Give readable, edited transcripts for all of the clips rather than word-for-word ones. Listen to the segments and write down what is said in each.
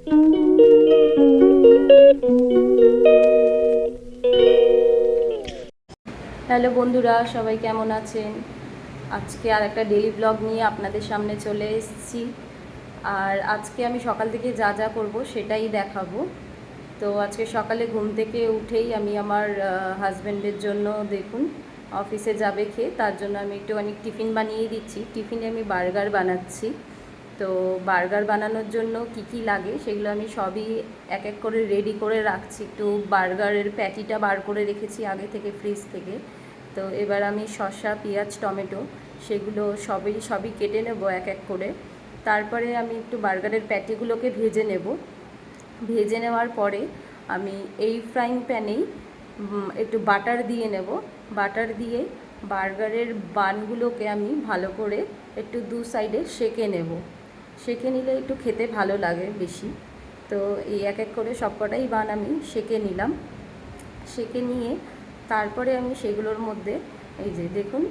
Hello বন্ধুরা, সবাই কেমন আছেন? আজকে আর একটা ডেইলি ব্লগ নিয়ে আপনাদের সামনে চলে এসেছি। আর আজকে আমি সকাল থেকে যা যা করব সেটাই দেখাবো। তো আজকে সকালে ঘুম থেকে উঠেই আমি আমার হাজব্যান্ডের জন্য দেখুন অফিসে যাবে খেয়ে, তার জন্য আমি একটুখানি টিফিন বানিয়ে দিচ্ছি। টিফিনে আমি বার্গার বানাচ্ছি। তো বার্গার বানানোর জন্য কি কি লাগে সেগুলো আমি সবই এক এক করে রেডি করে রাখছি। একটু বার্গারের প্যাটিটা বার করে রেখেছি আগে থেকে ফ্রিজ থেকে। তো এবার আমি শসা, পেঁয়াজ, টমেটো সেগুলো সবই কেটে নেব এক এক করে। তারপরে আমি একটু বার্গারের প্যাটিগুলোকে ভেজে নেব। ভেজে নেওয়ার পরে আমি এই ফ্রাইং প্যানেই একটু বাটার দিয়ে নেব। বাটার দিয়ে বার্গারের বানগুলোকে আমি ভালো করে একটু দু সাইডে সেঁকে নেব। সেঁকে নিলে একটু খেতে ভালো লাগে বেশি। তো এই এক এক করে সবকটাই বান আমি সেঁকে নিলাম। সেঁকে নিয়ে তারপরে আমি সেগুলোর মধ্যে এই যে দেখুন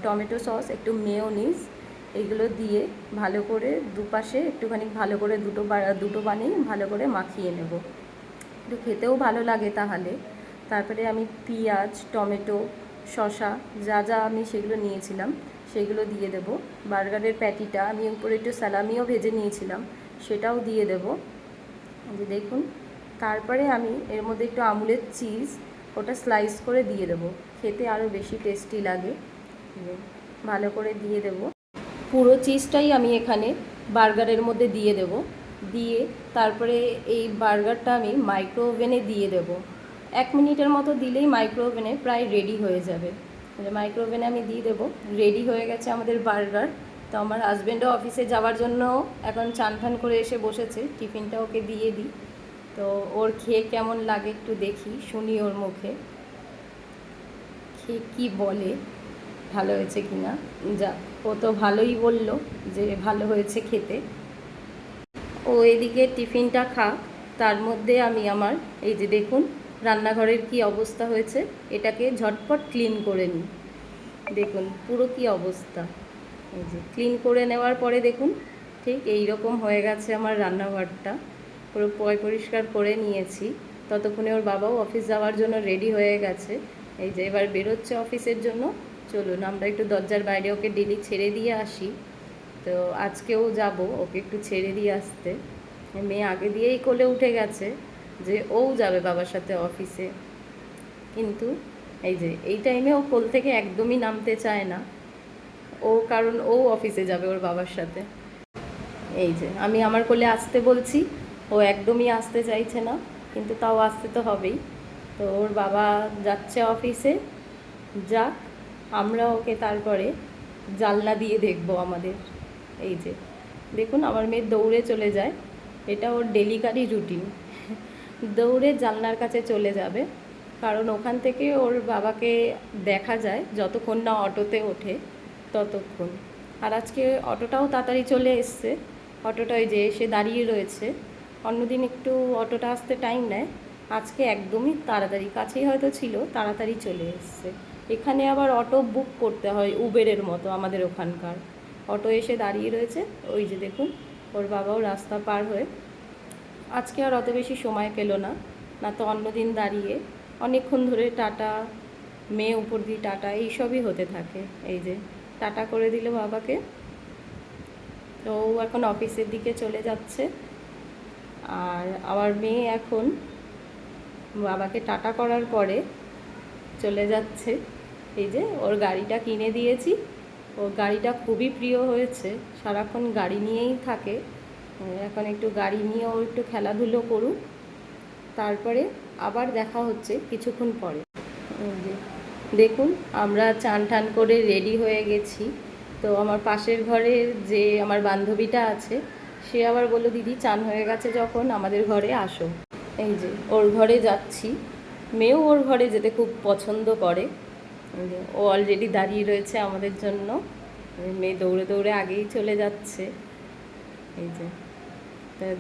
টমেটো সস, একটু মেয়োনিজ এইগুলো দিয়ে ভালো করে দুপাশে একটুখানি ভালো করে দুটো বানিয়ে ভালো করে মাখিয়ে নেব। একটু খেতেও ভালো লাগে তাহলে। তারপরে আমি পেঁয়াজ, টমেটো, শসা যা যা আমি সেগুলো নিয়েছিলাম সেগুলো দিয়ে দেব। বার্গারের প্যাটিটা আমি উপরে একটু সালামিও ভেজে নিয়েছিলাম, সেটাও দিয়ে দেব। যে দেখুন, তারপরে আমি এর মধ্যে একটু আমুলের চিজ ওটা স্লাইস করে দিয়ে দেবো, খেতে আরও বেশি টেস্টি লাগে। ভালো করে দিয়ে দেব। পুরো চিজটাই আমি এখানে বার্গারের মধ্যে দিয়ে দেব। দিয়ে তারপরে এই বার্গারটা আমি মাইক্রো ওভেনে দিয়ে দেব। 1 মিনিটের মতো দিলেই মাইক্রো ওভেনে প্রায় রেডি হয়ে যাবে। মাইক্রো ওভেনে আমি দিয়ে দেবো। রেডি হয়ে গেছে আমাদের বার্গার। তো আমার হাজব্যান্ডও অফিসে যাওয়ার জন্য এখন চান ঠান করে এসে বসেছে, টিফিনটা ওকে দিয়ে দিই। তো ওর খেয়ে কেমন লাগে একটু দেখি, শুনি ওর মুখে খেয়ে কী বলে, ভালো হয়েছে কি না। যাক, ও তো ভালোই বললো যে ভালো হয়েছে খেতে। ও এদিকে টিফিনটা খাক, তার মধ্যে আমি আমার এই যে দেখুন রান্নাঘরের কি অবস্থা হয়েছে, এটাকে ঝটপট ক্লিন করে নিই। দেখুন পুরো কি অবস্থা। এই যে ক্লিন করে নেওয়ার পরে দেখুন ঠিক এই রকম হয়ে গেছে আমার রান্নাঘরটা। পুরো পরিষ্কার করে নিয়েছি। ততক্ষণে ওর বাবাও অফিস যাওয়ার জন্য রেডি হয়ে গেছে। এই যে এবার বেরোচ্ছে অফিসের জন্য। চলুন আমরা একটু দরজার বাইরে ওকে ডেলি ছেড়ে দিয়ে আসি। তো আজকেও যাব ওকে একটু ছেড়ে দিয়ে আসতে। মেয়ে আগে দিয়েই কোলে উঠে গেছে যে ও যাবে বাবার সাথে অফিসে, কিন্তু এই যে এই টাইমে ও কোল থেকে একদমই নামতে চায় না। কারণ ও অফিসে যাবে ওর বাবার সাথে। এই যে আমি আমার কোলে আসতে বলছি, ও একদমই আসতে চাইছে না, কিন্তু তাও আসতে তো হবেই। তো ওর বাবা যাচ্ছে অফিসে, যাক, আমরা ওকে তারপরে জানলা দিয়ে দেখবো আমাদের। এই যে দেখুন আমার মেয়ে দৌড়ে চলে যায়, এটা ওর ডেলিকারি রুটিন। দৌড়ে জানলার কাছে চলে যাবে, কারণ ওখান থেকে ওর বাবাকে দেখা যায় যতক্ষণ না অটোতে ওঠে ততক্ষণ। আর আজকে অটোটাও তাড়াতাড়ি চলে এসছে। অটোটা ওই যে এসে দাঁড়িয়ে রয়েছে। অন্যদিন একটু অটোটা আসতে টাইম নেয়, আজকে একদমই তাড়াতাড়ি, কাছেই হয়তো ছিল, তাড়াতাড়ি চলে এসছে। এখানে আবার অটো বুক করতে হয় উবেরের মতো, আমাদের ওখানকার। অটো এসে দাঁড়িয়ে রয়েছে, ওই যে দেখুন ওর বাবাও রাস্তা পার হয়ে। আজকে আর অত বেশি সময় পেল না, না তো অন্যদিন দাঁড়িয়ে অনেকক্ষণ ধরে টাটা, মেয়ে উপর দিয়ে টাটা, এইসবই হতে থাকে। এই যে টাটা করে দিল বাবাকে। তো ও এখন অফিসের দিকে চলে যাচ্ছে। আর আমার মেয়ে এখন বাবাকে টাটা করার পরে চলে যাচ্ছে। এই যে ওর গাড়িটা কিনে দিয়েছি, ওর গাড়িটা খুবই প্রিয় হয়েছে, সারাক্ষণ গাড়ি নিয়েই থাকে। এখন একটু গাড়ি নিয়ে ও একটু খেলাধুলো করুক, তারপরে আবার দেখা হচ্ছে কিছুক্ষণ পরে। দেখুন আমরা চান টান করে রেডি হয়ে গেছি। তো আমার পাশের ঘরের যে আমার বান্ধবীটা আছে, সে আবার বলল, দিদি চান হয়ে গেছে যখন আমাদের ঘরে আসো। এই যে ওর ঘরে যাচ্ছি। মেয়েও ওর ঘরে যেতে খুব পছন্দ করে। ও অলরেডি দাঁড়িয়ে রয়েছে আমাদের জন্য। মেয়ে দৌড়ে দৌড়ে আগেই চলে যাচ্ছে। এই যে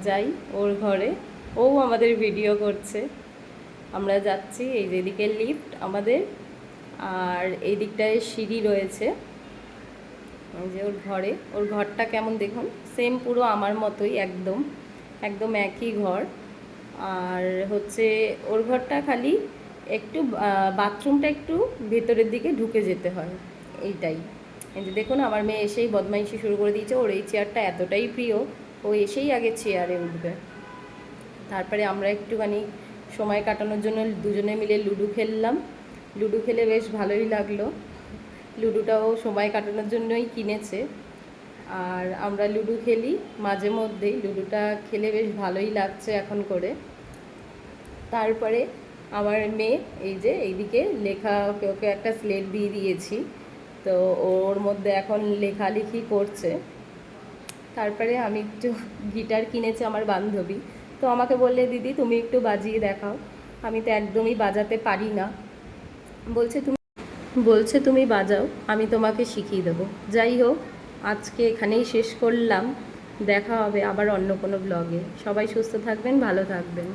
যাই ওর ঘরে, ও আমাদের ভিডিও করছে। আমরা যাচ্ছি, এই যে এদিকে লিফট আমাদের, আর এই দিকটায় সিঁড়ি রয়েছে। এই যে ওর ঘরে, ওর ঘরটা কেমন দেখুন, সেম পুরো আমার মতোই একদম। একদম একই ঘর। আর হচ্ছে ওর ঘরটা খালি একটু বাথরুমটা একটু ভেতরের দিকে ঢুকে যেতে হয়, এইটাই। এই যে দেখুন আমার মেয়ে এসেই বদমাইশি শুরু করে দিয়েছে, ওর এই চেয়ারটা এতটাই প্রিয়, ও এসেই আগে চেয়ারে উঠবে। তারপরে আমরা একটুখানি সময় কাটানোর জন্য দুজনে মিলে লুডো খেললাম। লুডো খেলে বেশ ভালোই লাগলো। লুডোটাও সময় কাটানোর জন্যই কিনেছে। আর আমরা লুডো খেলি মাঝে মধ্যেই, লুডোটা খেলে বেশ ভালোই লাগছে এখন করে। তারপরে আমার মেয়ে এই যে এইদিকে লেখা, ওকে ওকে একটা স্লেট দিয়ে দিয়েছি, তো ওর মধ্যে এখন লেখালেখি করছে। তারপরে আমি একটু গিটার কিনেছে আমার বান্ধবী, তো আমাকে বললে দিদি তুমি একটু বাজিয়ে দেখাও। আমি তো একদমই বাজাতে পারি না। বলছে তুমি বাজাও, আমি তোমাকে শিখিয়ে দেবো। যাই হোক, আজকে এখানেই শেষ করলাম। দেখা হবে আবার অন্য কোনো ব্লগে। সবাই সুস্থ থাকবেন, ভালো থাকবেন।